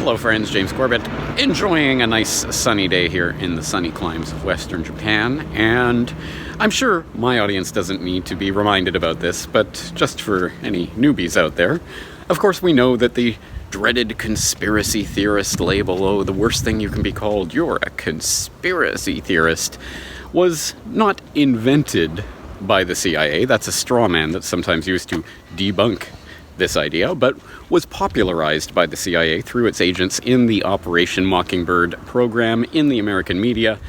Hello friends, James Corbett, enjoying a nice sunny day here in the sunny climes of Western Japan, and I'm sure my audience doesn't need to be reminded about this, but just for any newbies out there, of course we know that the dreaded conspiracy theorist label, oh, the worst thing you can be called, you're a conspiracy theorist, was not invented by the CIA. That's a straw man that's sometimes used to debunk this idea, but was popularized by the CIA through its agents in the Operation Mockingbird program in the American media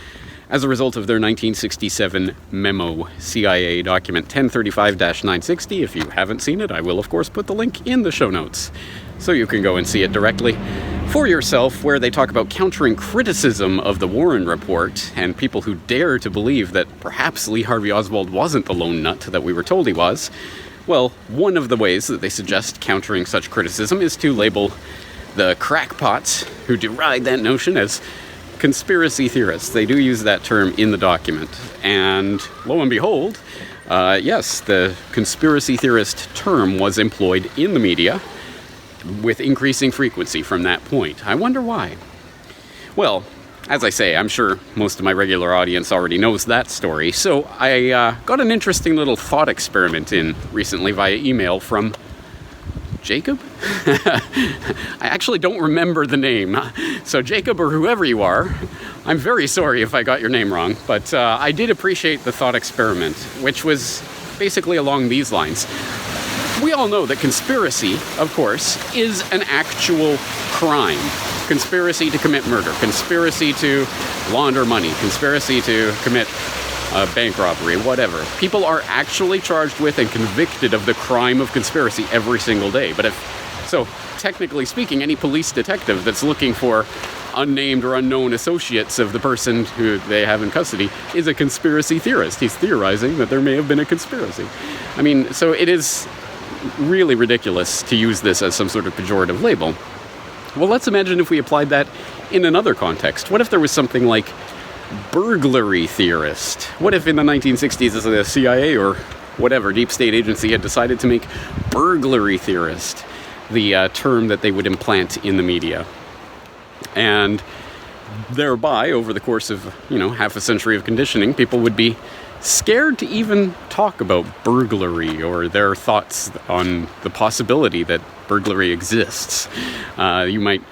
as a result of their 1967 memo, CIA document 1035-960. If you haven't seen it, I will of course put the link in the show notes so you can go and see it directly for yourself, where they talk about countering criticism of the Warren Report and people who dare to believe that perhaps Lee Harvey Oswald wasn't the lone nut that we were told he was. Well, one of the ways that they suggest countering such criticism is to label the crackpots who deride that notion as conspiracy theorists. They do use that term in the document. And lo and behold, yes, the conspiracy theorist term was employed in the media with increasing frequency from that point. I wonder why. Well, as I say, I'm sure most of my regular audience already knows that story, so I got an interesting little thought experiment in recently via email from Jacob? I actually don't remember the name, so Jacob or whoever you are, I'm very sorry if I got your name wrong, but I did appreciate the thought experiment, which was basically along these lines. We all know that conspiracy, of course, is an actual crime. Conspiracy to commit murder, conspiracy to launder money, conspiracy to commit bank robbery, whatever. People are actually charged with and convicted of the crime of conspiracy every single day. So technically speaking, any police detective that's looking for unnamed or unknown associates of the person who they have in custody is a conspiracy theorist. He's theorizing that there may have been a conspiracy. I mean, so it is really ridiculous to use this as some sort of pejorative label. Well, let's imagine if we applied that in another context. What if there was something like burglary theorist? What if in the 1960s the CIA or whatever deep state agency had decided to make burglary theorist the term that they would implant in the media? And thereby, over the course of, half a century of conditioning, people would be scared to even talk about burglary or their thoughts on the possibility that burglary exists. You might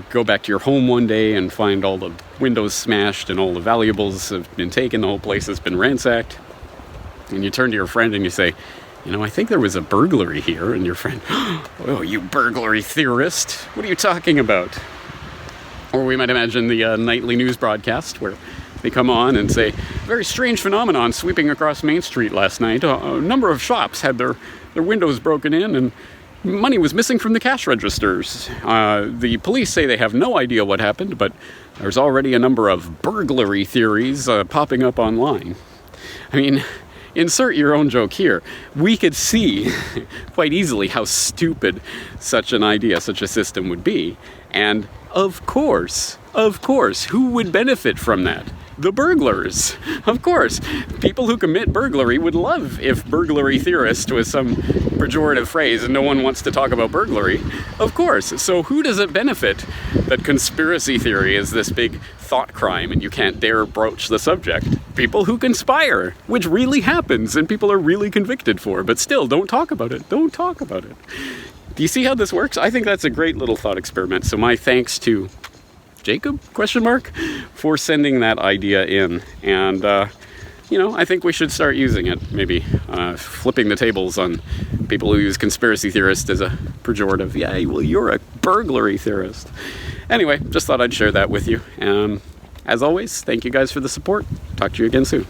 go back to your home one day and find all the windows smashed and all the valuables have been taken, the whole place has been ransacked. And you turn to your friend and you say, I think there was a burglary here. And your friend, oh, you burglary theorist, what are you talking about? Or we might imagine the nightly news broadcast where they come on and say, very strange phenomenon sweeping across Main Street last night. A number of shops had their windows broken in and money was missing from the cash registers. The police say they have no idea what happened, but there's already a number of burglary theories popping up online. I mean, insert your own joke here. We could see quite easily how stupid such an idea, such a system would be. And of course, who would benefit from that? The burglars. Of course. People who commit burglary would love if burglary theorist was some pejorative phrase and no one wants to talk about burglary. Of course. So who does it benefit that conspiracy theory is this big thought crime and you can't dare broach the subject? People who conspire, which really happens and people are really convicted for, but still don't talk about it. Don't talk about it. Do you see how this works? I think that's a great little thought experiment. So my thanks to Jacob, for sending that idea in. And, I think we should start using it, maybe flipping the tables on people who use conspiracy theorist as a pejorative. Yeah, well, you're a burglary theorist. Anyway, just thought I'd share that with you. As always, thank you guys for the support. Talk to you again soon.